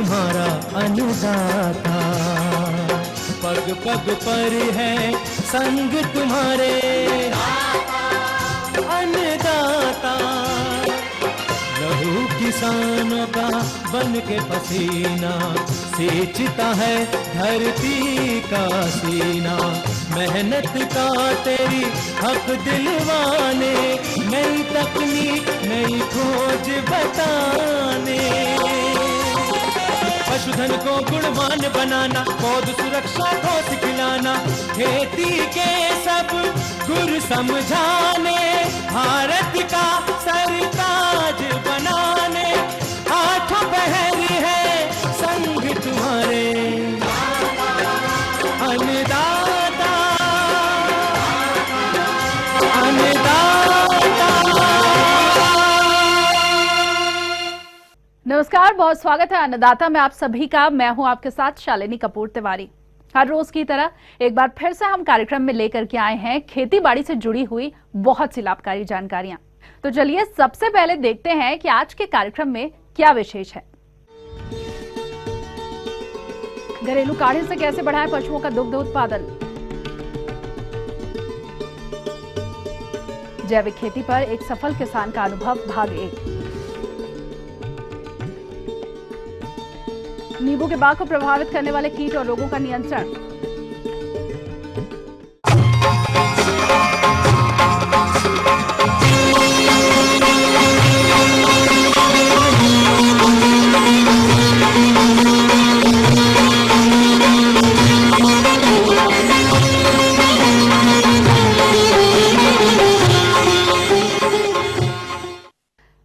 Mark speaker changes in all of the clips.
Speaker 1: तुम्हारा अन्नदाता, पग पग पर है संग तुम्हारे अन्नदाता। लहू किसानों का बन के पसीना सींचता है धरती का सीना। मेहनत का तेरी हक दिलवाने, नई तकनीक नई खोज बताने। पशुधन को गुणवान बनाना, पौध सुरक्षा को सिखलाना, खेती के सब गुर समझाने, भारत का सरताज बनाने। आठों पहर है संग तुम्हारे अन्नदाता, अन्नदाता।
Speaker 2: नमस्कार, बहुत स्वागत है अन्नदाता में आप सभी का। मैं हूं आपके साथ शालिनी कपूर तिवारी। हर रोज की तरह एक बार फिर से हम कार्यक्रम में लेकर के आए हैं खेती बाड़ी से जुड़ी हुई बहुत सी लाभकारी जानकारियां। तो चलिए सबसे पहले देखते हैं कि आज के कार्यक्रम में क्या विशेष है। घरेलू काढ़े से कैसे बढ़ाएं पशुओं का दुग्ध उत्पादन, जैविक खेती पर एक सफल किसान का अनुभव भाग 1, नींबू के बाग को प्रभावित करने वाले कीट और रोगों का नियंत्रण,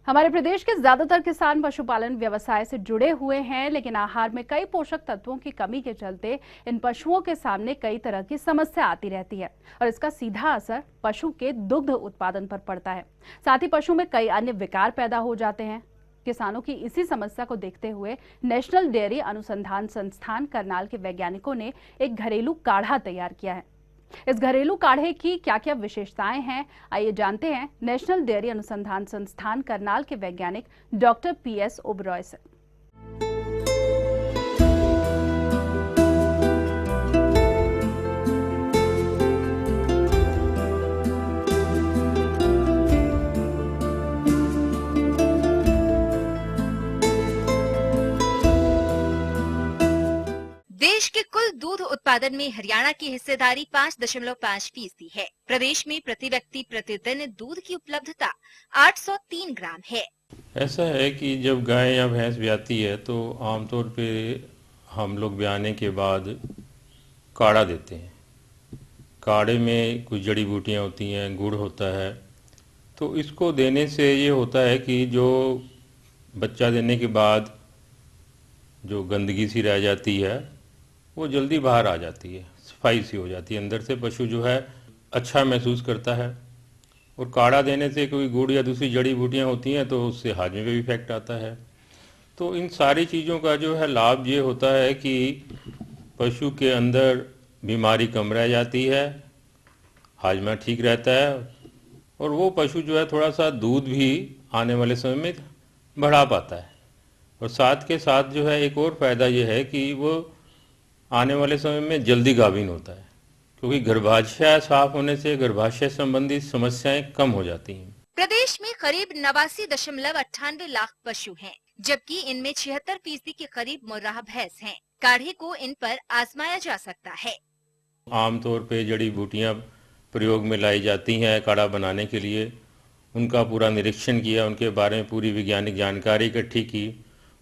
Speaker 2: हमारे प्रदेश के ज्यादातर किसान पशुपालन व्यवसाय से जुड़े हुए हैं, लेकिन आहार में कई पोषक तत्वों की कमी के चलते इन पशुओं के सामने कई तरह की समस्या आती रहती है और इसका सीधा असर पशु के दुग्ध उत्पादन पर पड़ता है। साथ ही पशु में कई अन्य विकार पैदा हो जाते हैं। किसानों की इसी समस्या को देखते हुए नेशनल डेयरी अनुसंधान संस्थान करनाल के वैज्ञानिकों ने एक घरेलू काढ़ा तैयार किया है। इस घरेलू काढ़े की क्या क्या विशेषताएं हैं, आइए जानते हैं नेशनल डेयरी अनुसंधान संस्थान करनाल के वैज्ञानिक डॉक्टर PS ओबरॉय से।
Speaker 3: देश के कुल दूध उत्पादन में हरियाणा की हिस्सेदारी 5.5% है। प्रदेश में प्रति व्यक्ति प्रतिदिन दूध की उपलब्धता 803 ग्राम है।
Speaker 4: ऐसा है कि जब गाय या भैंस ब्याती है तो आमतौर पे हम लोग ब्याने के बाद काढ़ा देते हैं। काढ़े में कुछ जड़ी बूटियां होती हैं, गुड़ होता है। तो इसको देने से ये होता है कि जो बच्चा देने के बाद जो गंदगी सी रह जाती है वो जल्दी बाहर आ जाती है, सफाई सी हो जाती है। अंदर से पशु जो है अच्छा महसूस करता है। और काढ़ा देने से कोई गुड़ या दूसरी जड़ी बूटियाँ होती हैं तो उससे हाजमे पे भी इफेक्ट आता है। तो इन सारी चीज़ों का जो है लाभ ये होता है कि पशु के अंदर बीमारी कम रह जाती है, हाजमा ठीक रहता है और वो पशु जो है थोड़ा सा दूध भी आने वाले समय में बढ़ा पाता है। और साथ के साथ जो है एक और फ़ायदा ये है कि वो आने वाले समय में जल्दी गाभिन होता है, क्योंकि गर्भाशय साफ होने से गर्भाशय संबंधी समस्याएं कम हो जाती हैं।
Speaker 3: प्रदेश में करीब 89.98 लाख पशु हैं, जबकि इनमें 76% के करीब मुर्राह भैंस हैं। काढ़े को इन पर आजमाया जा सकता है।
Speaker 4: आमतौर पे जड़ी बूटियां प्रयोग में लाई जाती हैं काढ़ा बनाने के लिए। उनका पूरा निरीक्षण किया, उनके बारे में पूरी वैज्ञानिक जानकारी इकट्ठी की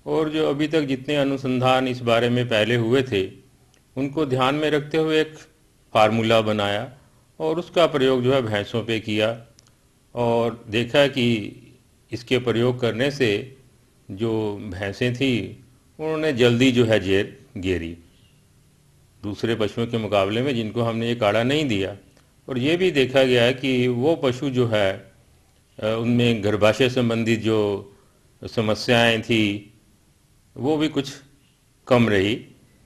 Speaker 4: और जो अभी तक जितने अनुसंधान इस बारे में पहले हुए थे उनको ध्यान में रखते हुए एक फार्मूला बनाया और उसका प्रयोग जो है भैंसों पे किया और देखा कि इसके प्रयोग करने से जो भैंसें थी उन्होंने जल्दी जो है जेर गेरी दूसरे पशुओं के मुकाबले में जिनको हमने ये काढ़ा नहीं दिया। और ये भी देखा गया है कि वो पशु जो है उनमें गर्भाशय संबंधी जो समस्याएं थी वो भी कुछ कम रही।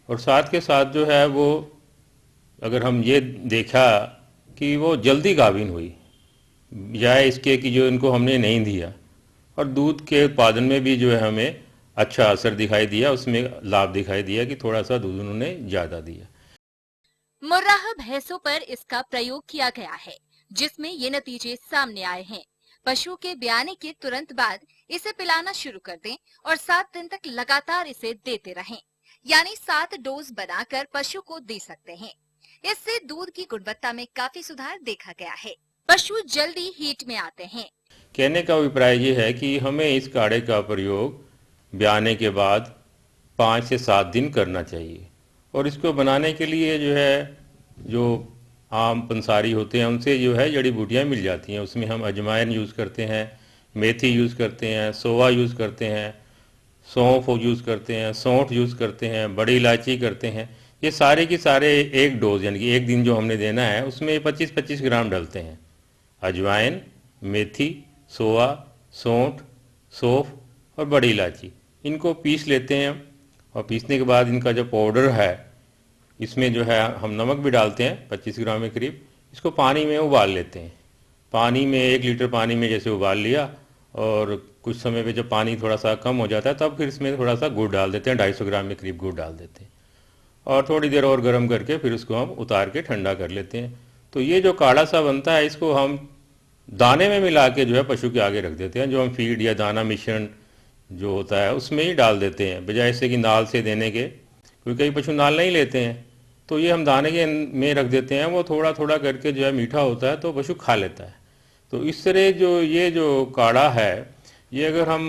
Speaker 4: और साथ के साथ जो है वो अगर हम ये देखा कि वो जल्दी गाभिन हुई बजाय इसके कि जो इनको हमने नहीं दिया। और दूध के उत्पादन में भी जो है हमें अच्छा असर दिखाई दिया, उसमें लाभ दिखाई दिया कि थोड़ा सा दूध उन्होंने ज़्यादा दिया।
Speaker 3: मुर्राह भैंसों पर इसका प्रयोग किया गया है, जिसमें ये नतीजे सामने आए हैं। पशु के ब्याने के तुरंत बाद इसे पिलाना शुरू कर दें और 7 दिन तक लगातार इसे देते रहें, यानी 7 डोज बनाकर पशु को दे सकते हैं। इससे दूध की गुणवत्ता में काफी सुधार देखा गया है। पशु जल्दी हीट में आते हैं।
Speaker 4: कहने का अभिप्राय ये है कि हमें इस काढ़े का प्रयोग ब्याने के बाद 5 से 7 दिन करना चाहिए, और इसको बनाने के लिए जो आम पंसारी होते हैं उनसे जड़ी बूटियाँ मिल जाती हैं। उसमें हम अजवाइन यूज़ करते हैं, मेथी यूज़ करते हैं, सोवा यूज़ करते हैं, सौंफ यूज़ करते हैं, सौंठ यूज़ करते हैं, बड़ी इलायची करते हैं। ये सारे के सारे एक डोज यानी कि एक दिन जो हमने देना है उसमें 25-25 ग्राम डलते हैं। अजवाइन, मेथी, सोवा, सौंठ, सौंफ और बड़ी इलायची, इनको पीस लेते हैं, और पीसने के बाद इनका जो पाउडर है इसमें हम नमक भी डालते हैं 25 ग्राम के करीब। इसको पानी में उबाल लेते हैं। पानी में 1 लीटर पानी में जैसे उबाल लिया, और कुछ समय पे जब पानी थोड़ा सा कम हो जाता है तब फिर इसमें थोड़ा सा गुड़ डाल देते हैं, 250 ग्राम के करीब गुड़ डाल देते हैं, और थोड़ी देर और गर्म करके फिर उसको हम उतार के ठंडा कर लेते हैं। तो ये जो काढ़ा सा बनता है इसको हम दाने में मिला के पशु के आगे रख देते हैं। जो हम फीड या दाना मिश्रण जो होता है उसमें ही डाल देते हैं, बजाय इससे कि नाल से देने के, क्योंकि कई पशु नाल नहीं लेते हैं। तो ये हम दाने के में रख देते हैं, वो थोड़ा थोड़ा करके मीठा होता है तो पशु खा लेता है। तो इस तरह ये जो काढ़ा है ये अगर हम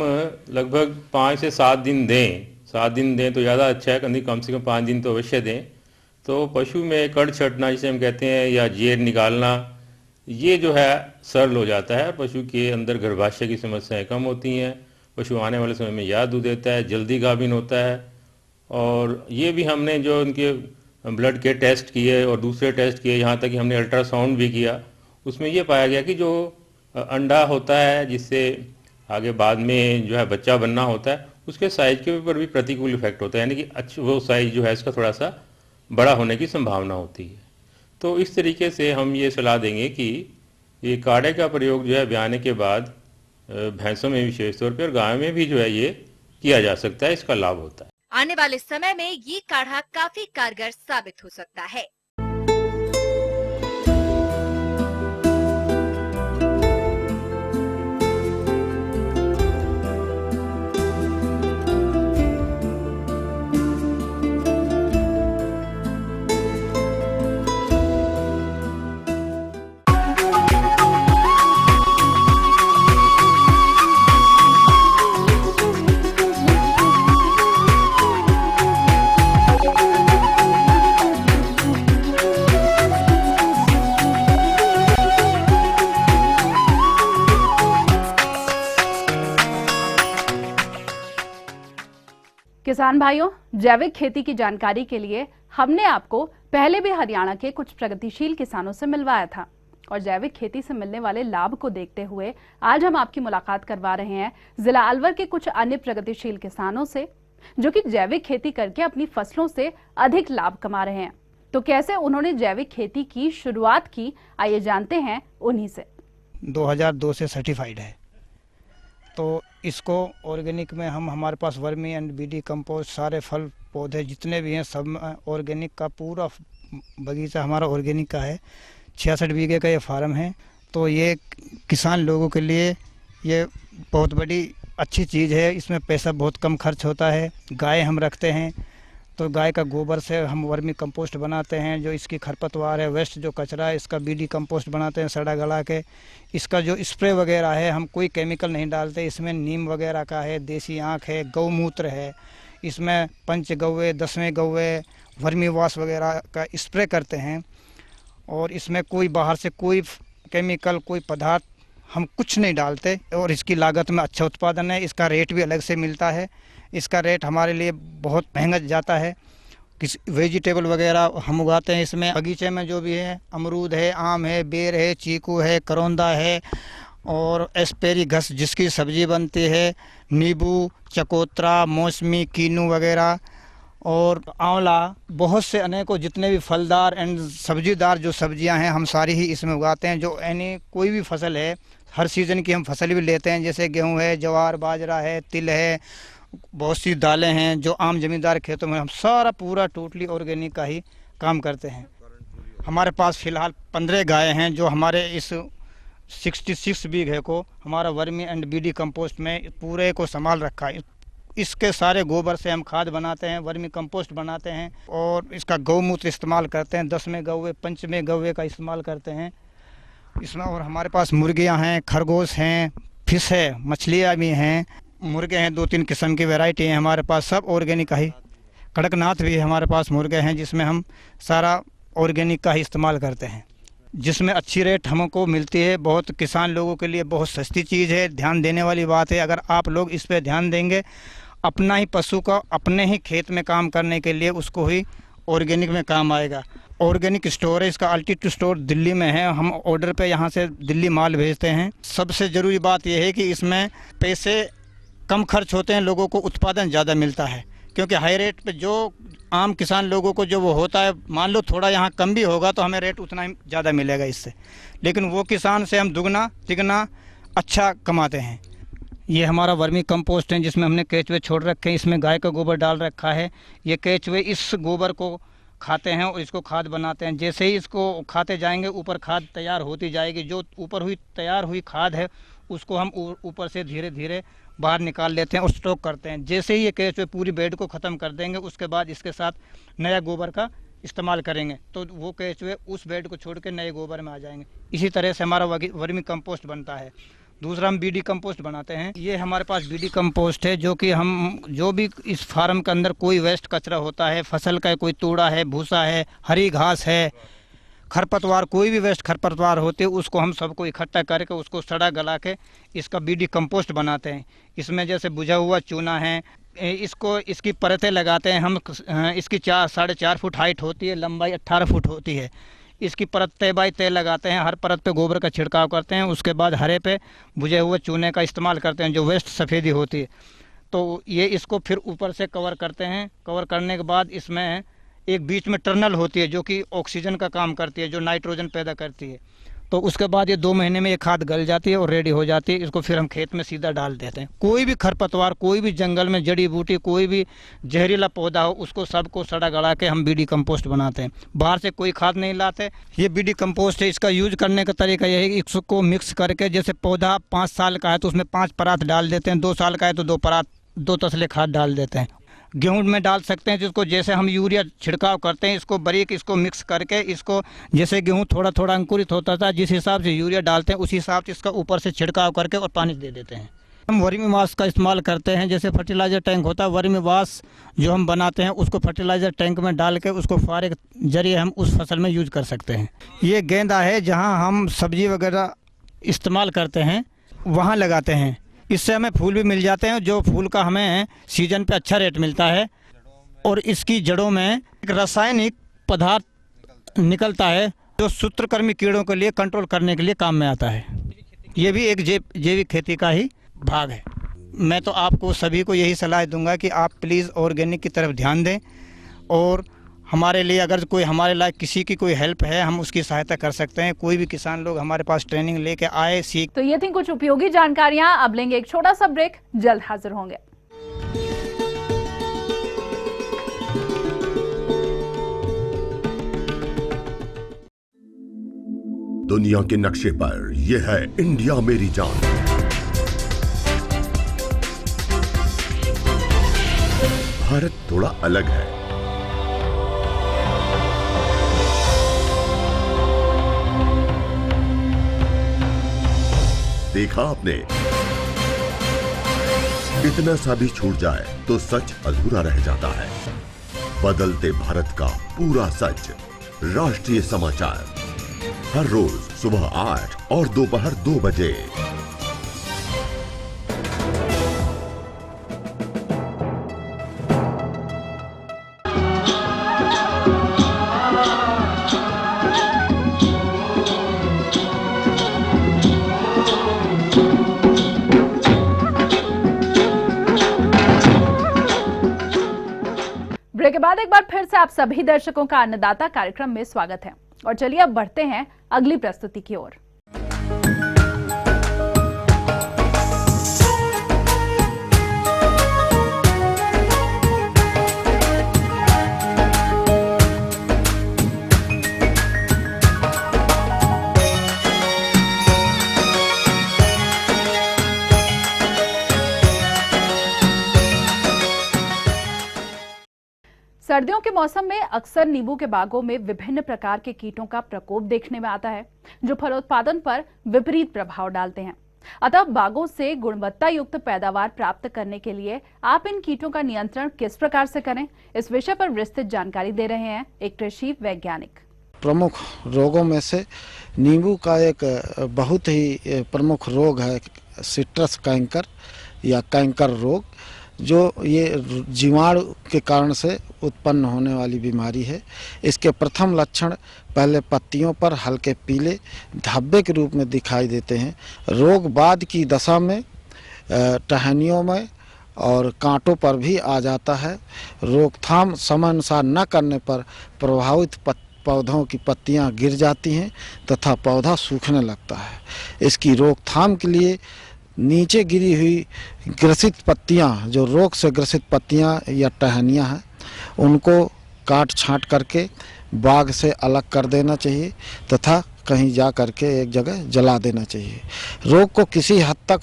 Speaker 4: लगभग 5 से 7 दिन दें, 7 दिन दें तो ज़्यादा अच्छा है, कम से कम 5 दिन तो अवश्य दें। तो पशु में कड़ छटना जिसे हम कहते हैं या जेर निकालना, ये सरल हो जाता है। पशु के अंदर गर्भाशय की समस्याएं कम होती हैं, पशु आने वाले समय में याद दूध देता है, जल्दी गाभिन होता है। और ये भी हमने जो उनके ब्लड के टेस्ट किए और दूसरे टेस्ट किए, यहाँ तक कि हमने अल्ट्रासाउंड भी किया, उसमें ये पाया गया कि जो अंडा होता है जिससे आगे बाद में बच्चा बनना होता है, उसके साइज के ऊपर भी प्रतिकूल इफेक्ट होता है, यानी कि वो साइज इसका थोड़ा सा बड़ा होने की संभावना होती है। तो इस तरीके से हम ये सलाह देंगे कि ये काढ़े का प्रयोग ब्याने के बाद भैंसों में विशेष तौर पर और गायों में भी ये किया जा सकता है, इसका लाभ होता है।
Speaker 3: आने वाले समय में ये काढ़ा काफी कारगर साबित हो सकता है।
Speaker 2: किसान भाइयों, जैविक खेती की जानकारी के लिए हमने आपको पहले भी हरियाणा के कुछ प्रगतिशील किसानों से मिलवाया था, और जैविक खेती से मिलने वाले लाभ को देखते हुए आज हम आपकी मुलाकात करवा रहे हैं जिला अलवर के कुछ अन्य प्रगतिशील किसानों से, जो कि जैविक खेती करके अपनी फसलों से अधिक लाभ कमा रहे हैं। तो कैसे उन्होंने जैविक खेती की शुरुआत की, आइए जानते हैं उन्हीं से।
Speaker 5: 2002 से सर्टिफाइड है, तो इसको ऑर्गेनिक में हमारे पास वर्मी एंड बीडी कंपोस्ट, सारे फल पौधे जितने भी हैं सब ऑर्गेनिक का, पूरा बगीचा हमारा ऑर्गेनिक का है। 66 बीघे का ये फार्म है। तो ये किसान लोगों के लिए ये बहुत बड़ी अच्छी चीज़ है। इसमें पैसा बहुत कम खर्च होता है। गाय हम रखते हैं तो गाय का गोबर से हम वर्मी कंपोस्ट बनाते हैं। जो इसकी खरपतवार है, वेस्ट जो कचरा है, इसका बीडी कंपोस्ट बनाते हैं सड़ा गला के। इसका जो स्प्रे वगैरह है हम कोई केमिकल नहीं डालते। इसमें नीम वगैरह का है, देसी आँख है, गौमूत्र है, इसमें पंचगव्य, 10वें गव्य, वर्मी वाश वगैरह का स्प्रे करते हैं। और इसमें कोई बाहर से कोई केमिकल, कोई पदार्थ हम कुछ नहीं डालते। और इसकी लागत में अच्छा उत्पादन है। इसका रेट भी अलग से मिलता है। इसका रेट हमारे लिए बहुत महंगा जाता है। किस वेजिटेबल वगैरह हम उगाते हैं इसमें। बगीचे में जो भी है, अमरूद है, आम है, बेर है, चीकू है, करौंदा है और एस्पेरीगस जिसकी सब्जी बनती है, नींबू, चकोतरा, मौसमी, कीनू वगैरह और आंवला, बहुत से अनेकों जितने भी फलदार एंड सब्जीदार जो सब्जियां हैं हम सारी ही इसमें उगाते हैं। जो यानी कोई भी फसल है, हर सीज़न की हम फसल भी लेते हैं, जैसे गेहूं है, ज्वार, बाजरा है, तिल है बहुत सी दालें हैं जो आम जमींदार खेतों में, हम सारा पूरा टोटली ऑर्गेनिक का ही काम करते हैं। हमारे पास फ़िलहाल 15 गाय हैं जो हमारे इस 66 बीघे को हमारा वर्मी एंड बीडी कंपोस्ट में पूरे को संभाल रखा है। इसके सारे गोबर से हम खाद बनाते हैं, वर्मी कंपोस्ट बनाते हैं और इसका गौमूत्र इस्तेमाल करते हैं। 10वें गौवे 5वें गौवे का इस्तेमाल करते हैं इसमें। और हमारे पास मुर्गियां हैं, खरगोश हैं, फिश है, मछलियाँ भी हैं, मुर्गे हैं, 2-3 किस्म की वैरायटी हैं हमारे पास, सब ऑर्गेनिक का ही। कड़कनाथ भी हमारे पास मुर्गे हैं जिसमें हम सारा ऑर्गेनिक का ही इस्तेमाल करते हैं, जिसमें अच्छी रेट हमको मिलती है। बहुत किसान लोगों के लिए बहुत सस्ती चीज़ है, ध्यान देने वाली बात है। अगर आप लोग इस पर ध्यान देंगे, अपना ही पशु का अपने ही खेत में काम करने के लिए उसको ही ऑर्गेनिक में काम आएगा। ऑर्गेनिक स्टोर है, इसका अल्टीट्यूड स्टोर दिल्ली में है। हम ऑर्डर पे यहाँ से दिल्ली माल भेजते हैं। सबसे ज़रूरी बात यह है कि इसमें पैसे कम खर्च होते हैं, लोगों को उत्पादन ज़्यादा मिलता है। क्योंकि हाई रेट पे जो आम किसान लोगों को जो वो होता है, मान लो थोड़ा यहाँ कम भी होगा तो हमें रेट उतना ही ज़्यादा मिलेगा इससे, लेकिन वो किसान से हम दुगना तिगना अच्छा कमाते हैं। ये हमारा वर्मी कंपोस्ट है जिसमें हमने केचुए छोड़ रखे हैं। इसमें गाय का गोबर डाल रखा है। ये केचुए इस गोबर को खाते हैं और इसको खाद बनाते हैं। जैसे ही इसको खाते जाएंगे ऊपर खाद तैयार होती जाएगी। जो ऊपर तैयार हुई खाद है उसको हम ऊपर से धीरे धीरे बाहर निकाल लेते हैं और स्टॉक करते हैं। जैसे ही ये केचुए पूरी बेड को ख़त्म कर देंगे उसके बाद इसके साथ नया गोबर का इस्तेमाल करेंगे तो वो केचुए उस बेड को छोड़ के नए गोबर में आ जाएंगे। इसी तरह से हमारा वर्मी कंपोस्ट बनता है। दूसरा हम बीडी कंपोस्ट बनाते हैं। ये हमारे पास बीडी कंपोस्ट है जो कि हम जो भी इस फार्म के अंदर कोई वेस्ट कचरा होता है, फसल का कोई तूड़ा है, भूसा है, हरी घास है, खरपतवार, कोई भी वेस्ट खरपतवार होते हैं उसको हम सबको इकट्ठा करके उसको सड़ा गला के इसका बीडी कंपोस्ट बनाते हैं। इसमें जैसे बुझा हुआ चूना है, इसकी परतें लगाते हैं हम। इसकी 4-4.5 फुट हाइट होती है, लंबाई 18 फुट होती है। इसकी परत तय बाई तय लगाते हैं, हर परत पे गोबर का छिड़काव करते हैं। उसके बाद हरे पे बुझे हुए चूने का इस्तेमाल करते हैं जो वेस्ट सफ़ेदी होती है। तो ये इसको फिर ऊपर से कवर करते हैं। कवर करने के बाद इसमें एक बीच में टर्नल होती है जो कि ऑक्सीजन का काम करती है, जो नाइट्रोजन पैदा करती है। तो उसके बाद ये 2 महीने में ये खाद गल जाती है और रेडी हो जाती है। इसको फिर हम खेत में सीधा डाल देते हैं। कोई भी खरपतवार, कोई भी जंगल में जड़ी बूटी, कोई भी जहरीला पौधा हो उसको सबको सड़ा गला के हम बीडी कंपोस्ट बनाते हैं। बाहर से कोई खाद नहीं लाते। ये बीडी कंपोस्ट है, इसका यूज करने का तरीका यह है कि इसको मिक्स करके, जैसे पौधा 5 साल का है तो उसमें 5 परात डाल देते हैं, 2 साल का है तो 2 परात, 2 तसले खाद डाल देते हैं। गेहूं में डाल सकते हैं जिसको जैसे हम यूरिया छिड़काव करते हैं, इसको बारीक इसको मिक्स करके इसको जैसे गेहूं थोड़ा थोड़ा अंकुरित होता था जिस हिसाब से यूरिया डालते हैं उसी हिसाब से इसका ऊपर से छिड़काव करके और पानी दे देते हैं। हम वर्मी वाश का इस्तेमाल करते हैं। जैसे फर्टिलाइज़र टैंक होता है, वर्मी वाश जो हम बनाते हैं उसको फर्टिलाइज़र टैंक में डाल के उसको फुहारे के जरिए हम उस फसल में यूज कर सकते हैं। ये गेंदा है, जहाँ हम सब्जी वगैरह इस्तेमाल करते हैं वहाँ लगाते हैं। इससे हमें फूल भी मिल जाते हैं, जो फूल का हमें सीजन पे अच्छा रेट मिलता है। और इसकी जड़ों में एक रासायनिक पदार्थ निकलता है जो सूत्रकृमि कीड़ों के लिए कंट्रोल करने के लिए काम में आता है। ये भी एक जैविक खेती का ही भाग है। मैं तो आपको सभी को यही सलाह दूंगा कि आप प्लीज़ ऑर्गेनिक की तरफ ध्यान दें और हमारे लिए अगर कोई हमारे लायक किसी की कोई हेल्प है हम उसकी सहायता कर सकते हैं। कोई भी किसान लोग हमारे पास ट्रेनिंग लेके आए, सीख।
Speaker 2: तो ये थी कुछ उपयोगी जानकारियां। अब लेंगे एक छोटा सा ब्रेक, जल्द हाजिर होंगे।
Speaker 6: दुनिया के नक्शे पर यह है इंडिया मेरी जान। भारत थोड़ा अलग है। देखा आपने, इतना सा भी छूट जाए तो सच अधूरा रह जाता है। बदलते भारत का पूरा सच। राष्ट्रीय समाचार हर रोज सुबह 8 और दोपहर 2 बजे।
Speaker 2: ब्रेक के बाद एक बार फिर से आप सभी दर्शकों का अन्नदाता कार्यक्रम में स्वागत है। और चलिए अब बढ़ते हैं अगली प्रस्तुति की ओर। सर्दियों के मौसम में अक्सर नींबू के बागों में विभिन्न प्रकार के कीटों का प्रकोप देखने में आता है, जो फलोत्पादन पर विपरीत प्रभाव डालते हैं। अतः बागों से गुणवत्ता युक्त पैदावार प्राप्त करने के लिए आप इन कीटों का नियंत्रण किस प्रकार से करें, इस विषय पर विस्तृत जानकारी दे रहे हैं एक कृषि वैज्ञानिक।
Speaker 7: प्रमुख रोगों में से नींबू का एक बहुत ही प्रमुख रोग है सिट्रस कैंकर या कैंकर रोग, जो ये जीवाणु के कारण से उत्पन्न होने वाली बीमारी है। इसके प्रथम लक्षण पहले पत्तियों पर हल्के पीले धब्बे के रूप में दिखाई देते हैं। रोग बाद की दशा में टहनियों में और कांटों पर भी आ जाता है। रोकथाम समयानुसार न करने पर प्रभावित पौधों की पत्तियां गिर जाती हैं तथा पौधा सूखने लगता है। इसकी रोकथाम के लिए नीचे गिरी हुई ग्रसित पत्तियां, जो रोग से ग्रसित पत्तियां या टहनियां हैं, उनको काट छांट करके बाग से अलग कर देना चाहिए तथा कहीं जा करके एक जगह जला देना चाहिए। रोग को किसी हद तक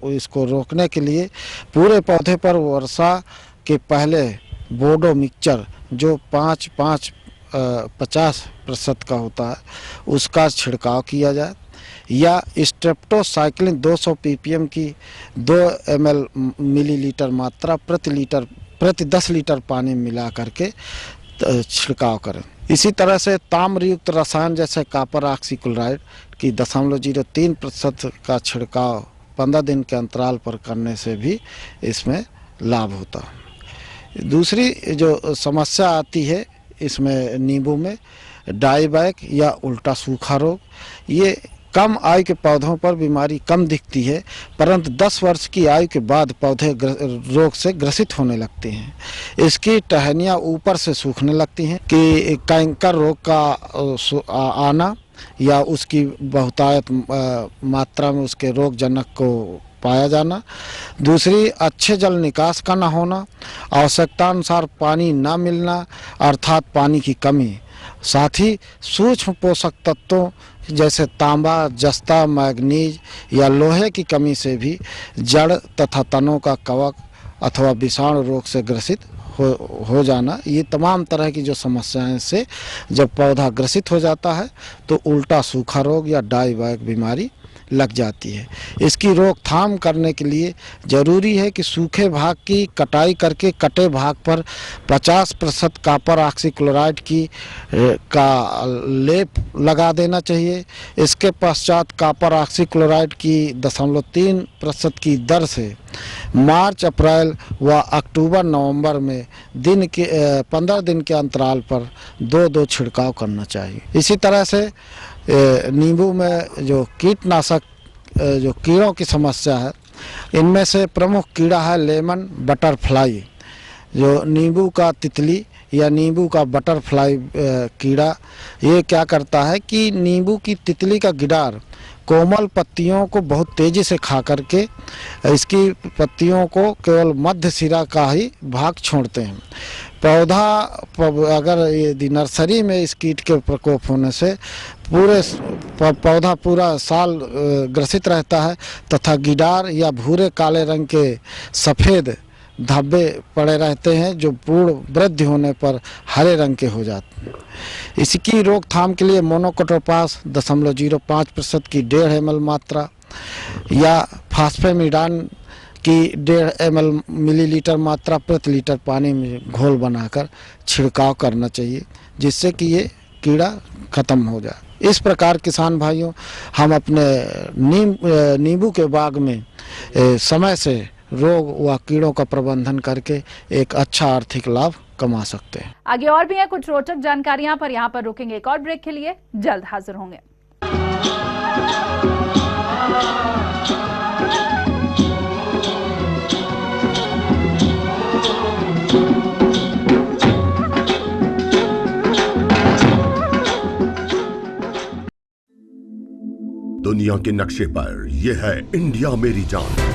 Speaker 7: इसको रोकने के लिए पूरे पौधे पर वर्षा के पहले बोडो मिक्सचर जो 50% का होता है, उसका छिड़काव किया जाए, या स्ट्रेप्टोसाइक्लिन 200 ppm की 2 ml मिलीलीटर मात्रा प्रति 10 लीटर पानी मिला करके छिड़काव करें। इसी तरह से ताम्रयुक्त रसायन जैसे कॉपर ऑक्सीक्लोराइड की 0.03% का छिड़काव 15 दिन के अंतराल पर करने से भी इसमें लाभ होता है। दूसरी जो समस्या आती है इसमें नींबू में डाईबैक या उल्टा सूखा रोग, ये कम आयु के पौधों पर बीमारी कम दिखती है, परंतु 10 वर्ष की आयु के बाद पौधे रोग से ग्रसित होने लगते हैं। इसकी टहनियाँ ऊपर से सूखने लगती हैं कि कैंकर रोग का आना या उसकी बहुतायत मात्रा में उसके रोगजनक को पाया जाना। दूसरी, अच्छे जल निकास का न होना, आवश्यकता अनुसार पानी न मिलना अर्थात पानी की कमी, साथ ही सूक्ष्म पोषक तत्वों जैसे तांबा, जस्ता, मैग्नीज या लोहे की कमी से भी जड़ तथा तनों का कवक अथवा विषाणु रोग से ग्रसित हो जाना, ये तमाम तरह की जो समस्याएं से जब पौधा ग्रसित हो जाता है तो उल्टा सूखा रोग या डाईबैक बीमारी लग जाती है। इसकी रोकथाम करने के लिए जरूरी है कि सूखे भाग की कटाई करके कटे भाग पर 50% कॉपर ऑक्सीक्लोराइड का लेप लगा देना चाहिए। इसके पश्चात कॉपर ऑक्सीक्लोराइड की 0.3% की दर से मार्च, अप्रैल व अक्टूबर, नवंबर में 15 दिन के अंतराल पर 2-2 छिड़काव करना चाहिए। इसी तरह से नींबू में जो कीटनाशक जो कीड़ों की समस्या है, इनमें से प्रमुख कीड़ा है लेमन बटरफ्लाई, जो नींबू का तितली या नींबू का बटरफ्लाई कीड़ा। ये क्या करता है कि नींबू की तितली का गिडार कोमल पत्तियों को बहुत तेजी से खा करके इसकी पत्तियों को केवल मध्य सिरा का ही भाग छोड़ते हैं। पौधा अगर यदि नर्सरी में इस कीट के प्रकोप होने से पौधा पूरा साल ग्रसित रहता है तथा गिडार या भूरे काले रंग के सफ़ेद धब्बे पड़े रहते हैं, जो पूर्ण वृद्धि होने पर हरे रंग के हो जाते हैं। इसकी रोकथाम के लिए मोनोकोटोपास 0.05% की 1.5 ml मात्रा या फास्फेमिडान की 1.5 ml मिलीलीटर मात्रा प्रति लीटर पानी में घोल बनाकर छिड़काव करना चाहिए, जिससे कि ये कीड़ा खत्म हो जाए। इस प्रकार किसान भाइयों, हम अपने नींबू के बाग में समय से रोग व कीड़ों का प्रबंधन करके एक अच्छा आर्थिक लाभ कमा सकते हैं।
Speaker 2: आगे और भी है कुछ रोचक जानकारियां, पर यहाँ पर रुकेंगे एक और ब्रेक के लिए, जल्द हाजिर होंगे।
Speaker 6: दुनिया के नक्शे पर यह है इंडिया मेरी जान।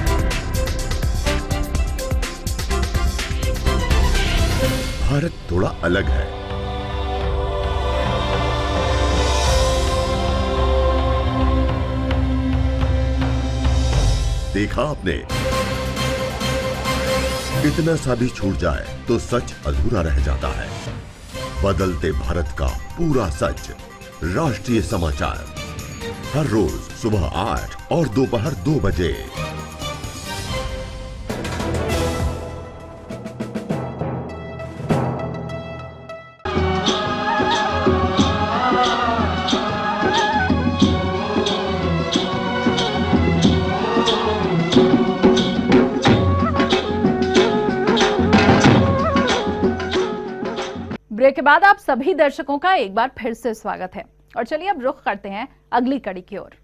Speaker 6: भारत थोड़ा अलग है। देखा आपने, इतना सा भी छूट जाए तो सच अधूरा रह जाता है। बदलते भारत का पूरा सच, राष्ट्रीय समाचार, हर रोज सुबह 8 और दोपहर 2 बजे।
Speaker 2: ब्रेक के बाद आप सभी दर्शकों का एक बार फिर से स्वागत है और चलिए अब रुख करते हैं अगली कड़ी की ओर।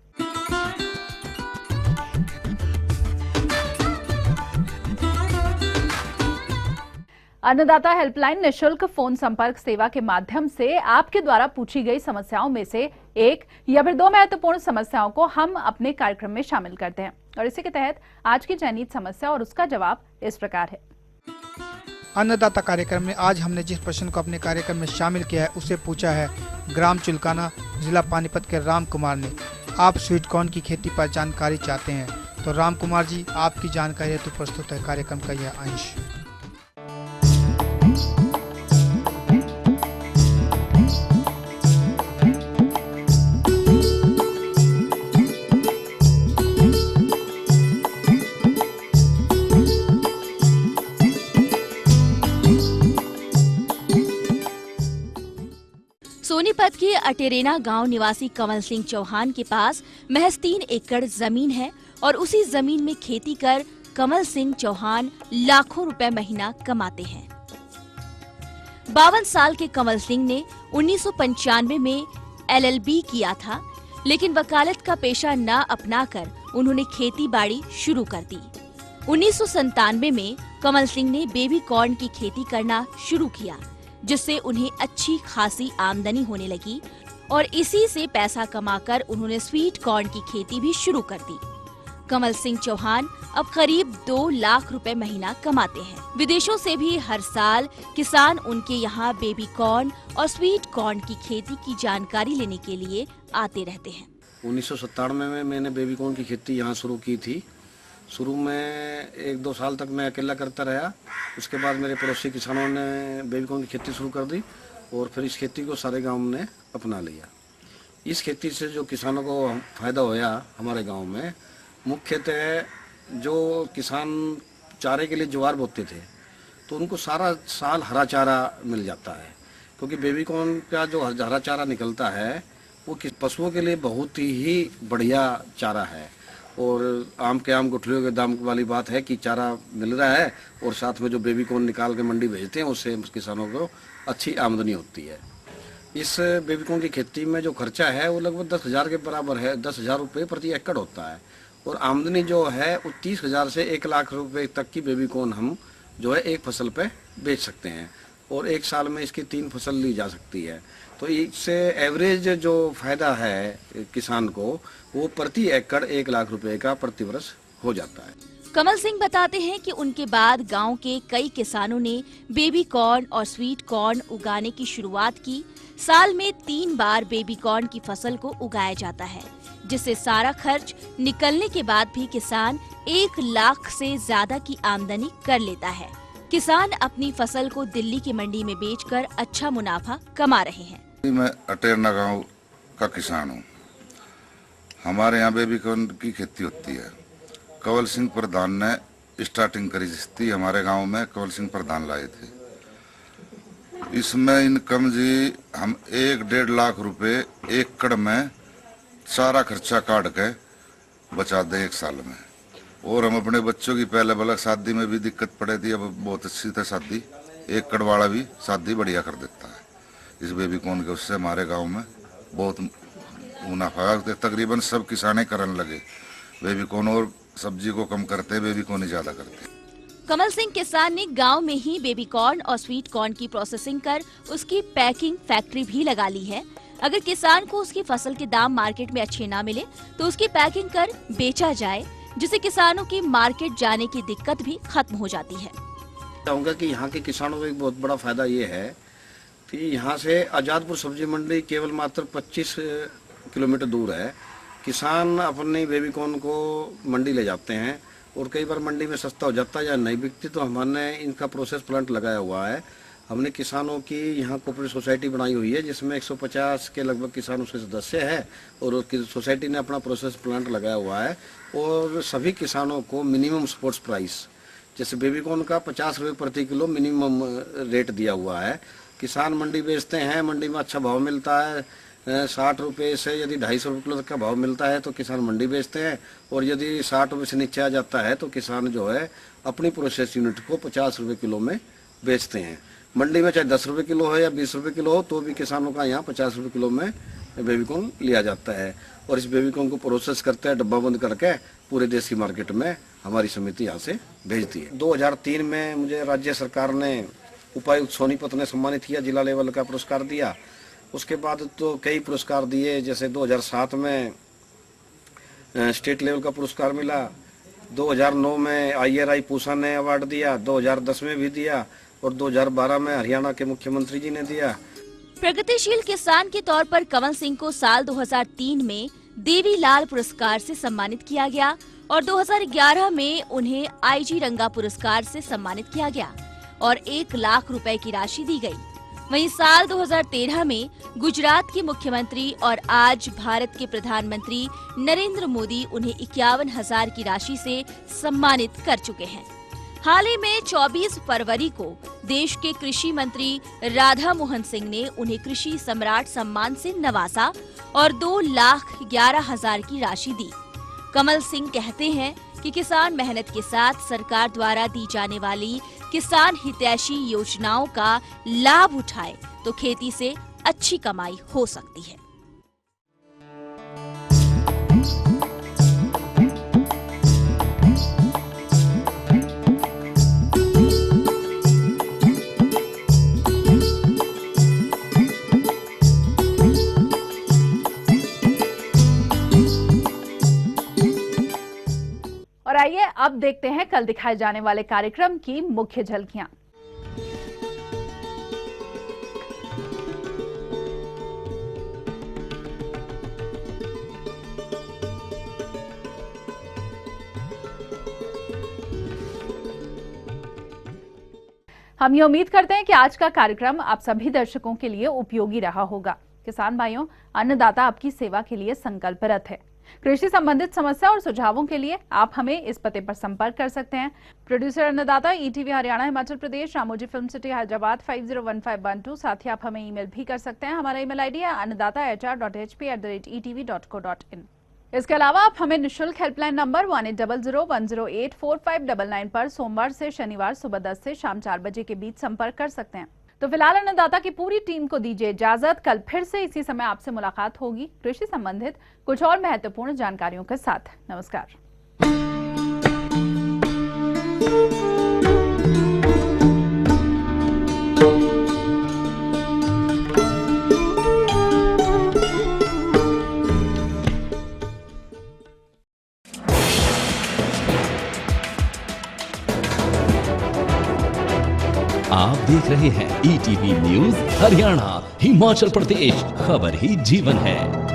Speaker 2: अन्नदाता हेल्पलाइन निशुल्क फोन संपर्क सेवा के माध्यम से आपके द्वारा पूछी गई समस्याओं में से एक या फिर 2 महत्वपूर्ण समस्याओं को हम अपने कार्यक्रम में शामिल करते हैं और इसी के तहत आज की चयनित समस्या और उसका जवाब इस प्रकार है।
Speaker 8: अन्नदाता कार्यक्रम में आज हमने जिस प्रश्न को अपने कार्यक्रम में शामिल किया है उसे पूछा है ग्राम चुलकाना, जिला पानीपत के राम कुमार ने। आप स्वीट कॉर्न की खेती पर जानकारी चाहते हैं तो राम कुमार जी, आपकी जानकारी हेतु प्रस्तुत है कार्यक्रम का यह अंश।
Speaker 9: सोनीपत के अटेरेना गांव निवासी कमल सिंह चौहान के पास महज 3 एकड़ जमीन है और उसी जमीन में खेती कर कमल सिंह चौहान लाखों रुपए महीना कमाते हैं। 52 साल के कमल सिंह ने 1995 में LLB किया था, लेकिन वकालत का पेशा न अपनाकर उन्होंने खेती बाड़ी शुरू कर दी। 1997 में कमल सिंह ने बेबी कॉर्न की खेती करना शुरू किया, जिससे उन्हें अच्छी खासी आमदनी होने लगी और इसी से पैसा कमाकर उन्होंने स्वीट कॉर्न की खेती भी शुरू कर दी। कमल सिंह चौहान अब करीब 2 लाख रुपए महीना कमाते हैं। विदेशों से भी हर साल किसान उनके यहाँ बेबी कॉर्न और स्वीट कॉर्न की खेती की जानकारी लेने के लिए आते रहते हैं।
Speaker 10: 1997 में मैंने बेबी कॉर्न की खेती यहाँ शुरू की थी। शुरू में 1-2 साल तक मैं अकेला करता रहा। उसके बाद मेरे पड़ोसी किसानों ने बेबी कॉर्न की खेती शुरू कर दी और फिर इस खेती को सारे गांव ने अपना लिया। इस खेती से जो किसानों को फ़ायदा होया हमारे गांव में, मुख्यतः जो किसान चारे के लिए ज्वार बोते थे तो उनको सारा साल हरा चारा मिल जाता है, क्योंकि बेबी कॉर्न का जो हरा चारा निकलता है वो पशुओं के लिए बहुत ही बढ़िया चारा है। और आम गुठलियों के दाम वाली बात है कि चारा मिल रहा है और साथ में जो बेबी कॉर्न निकाल के मंडी भेजते हैं उससे किसानों को अच्छी आमदनी होती है। इस बेबी कॉर्न की खेती में जो खर्चा है वो लगभग 10,000 के बराबर है। 10,000 रुपये प्रति एकड़ होता है और आमदनी जो है वो 30,000 से 1 लाख रुपए तक की बेबी कॉर्न हम जो है एक फसल पे बेच सकते हैं और एक साल में इसकी 3 फसल ली जा सकती है। तो इससे एवरेज जो फायदा है किसान को वो प्रति एकड़ 1 लाख रुपए का प्रति वर्ष हो जाता है।
Speaker 9: कमल सिंह बताते हैं कि उनके बाद गांव के कई किसानों ने बेबी कॉर्न और स्वीट कॉर्न उगाने की शुरुआत की। साल में 3 बार बेबी कॉर्न की फसल को उगाया जाता है, जिससे सारा खर्च निकलने के बाद भी किसान 1 लाख से ज्यादा की आमदनी कर लेता है। किसान अपनी फसल को दिल्ली की मंडी में बेचकर अच्छा मुनाफा कमा रहे हैं।
Speaker 11: मैं अटेरना गांव का किसान हूँ। हमारे यहाँ बेबी कॉर्न की खेती होती है। कंवल सिंह प्रधान ने स्टार्टिंग करी थी हमारे गांव में। कंवल सिंह प्रधान लाए थे। इसमें इनकम जी हम 1-1.5 लाख रुपए एकड़ में सारा खर्चा काट के बचा दे 1 साल में। और हम अपने बच्चों की पहले बलक शादी में भी दिक्कत पड़े थी, अब बहुत अच्छी था शादी। 1 कड़ वाला भी शादी बढ़िया कर देता है इस बेबी कॉर्न के। उससे हमारे गांव में बहुत मुनाफा, तकरीबन सब किसाने करने लगे बेबी कॉर्न और सब्जी को कम करते, बेबी कॉर्न ही ज्यादा करते।
Speaker 9: कमल सिंह किसान ने गांव में ही बेबी कॉर्न और स्वीट कॉर्न की प्रोसेसिंग कर उसकी पैकिंग फैक्ट्री भी लगा ली है। अगर किसान को उसकी फसल के दाम मार्केट में अच्छे ना मिले तो उसकी पैकिंग कर बेचा जाए, जिससे किसानों की मार्केट जाने की दिक्कत भी खत्म हो जाती है।
Speaker 10: चाहूँगा कि यहाँ के किसानों को एक बहुत बड़ा फायदा ये है कि यहाँ से आजादपुर सब्जी मंडी केवल मात्र 25 किलोमीटर दूर है। किसान अपने बेबी कॉर्न को मंडी ले जाते हैं और कई बार मंडी में सस्ता हो जाता है या नहीं बिकती, तो हमने इनका प्रोसेस प्लांट लगाया हुआ है। हमने किसानों की यहाँ कोऑपरेटिव सोसाइटी बनाई हुई है जिसमें 150 के लगभग किसान उसके सदस्य हैं और सोसाइटी ने अपना प्रोसेस प्लांट लगाया हुआ है। और सभी किसानों को मिनिमम सपोर्ट प्राइस, जैसे बेबीकॉर्न का 50 रुपये प्रति किलो मिनिमम रेट दिया हुआ है। किसान मंडी बेचते हैं, मंडी में अच्छा भाव मिलता है, 60 रुपये से यदि 250 रुपये किलो तक का भाव मिलता है तो किसान मंडी बेचते हैं, और यदि 60 रुपये से नीचे आ जाता है तो किसान जो है अपनी प्रोसेस यूनिट को 50 रुपये किलो में बेचते हैं। मंडी में चाहे 10 रुपये किलो हो या 20 रुपये किलो हो तो भी किसानों का यहाँ 50 रुपये किलो में बेबीकॉर्न लिया जाता है, और इस बेबीकॉर्न को प्रोसेस करते हैं डब्बा बंद करके पूरे देश की मार्केट में हमारी समिति यहाँ से भेजती है। 2003 में मुझे राज्य सरकार ने उपायुक्त सोनीपत ने सम्मानित किया, जिला लेवल का पुरस्कार दिया। उसके बाद तो कई पुरस्कार दिए, जैसे 2007 में स्टेट लेवल का पुरस्कार मिला, 2009 में IRI पूसा ने अवार्ड दिया, 2010 में भी दिया, और 2012 में हरियाणा के मुख्यमंत्री जी ने दिया।
Speaker 9: प्रगतिशील किसान के तौर पर कंवल सिंह को साल 2003 में देवीलाल पुरस्कार से सम्मानित किया गया और 2011 में उन्हें IG रंगा पुरस्कार से सम्मानित किया गया और 1 लाख रुपए की राशि दी गई। वहीं साल 2013 में गुजरात के मुख्यमंत्री और आज भारत के प्रधानमंत्री नरेंद्र मोदी उन्हें 51,000 की राशि से सम्मानित कर चुके हैं। हाल ही में 24 फरवरी को देश के कृषि मंत्री राधा मोहन सिंह ने उन्हें कृषि सम्राट सम्मान से नवाजा और 2,11,000 की राशि दी। कमल सिंह कहते हैं कि किसान मेहनत के साथ सरकार द्वारा दी जाने वाली किसान हितैषी योजनाओं का लाभ उठाए तो खेती से अच्छी कमाई हो सकती है।
Speaker 2: और आइए अब देखते हैं कल दिखाए जाने वाले कार्यक्रम की मुख्य झलकियां। हम ये उम्मीद करते हैं कि आज का कार्यक्रम आप सभी दर्शकों के लिए उपयोगी रहा होगा। किसान भाइयों, अन्नदाता आपकी सेवा के लिए संकल्परत है। कृषि संबंधित समस्या और सुझावों के लिए आप हमें इस पते पर संपर्क कर सकते हैं। प्रोड्यूसर अन्नदाता, ETV Haryana, Himachal Pradesh, Ramoji film city, Hyderabad 501512। साथ ही आप हमें ईमेल भी कर सकते हैं। हमारा ईमेल ID है annadaata.hp@etv.co.in। इसके अलावा आप हमें निःशुल्क हेल्पलाइन नंबर 180010084599 पर सोमवार से शनिवार सुबह 10 से शाम 4 बजे के बीच संपर्क कर सकते हैं। तो फिलहाल अन्नदाता की पूरी टीम को दीजिए इजाजत। कल फिर से इसी समय आपसे मुलाकात होगी कृषि संबंधित कुछ और महत्वपूर्ण जानकारियों के साथ। नमस्कार।
Speaker 12: आप देख रहे हैं ETV न्यूज हरियाणा, हिमाचल प्रदेश, खबर ही जीवन है।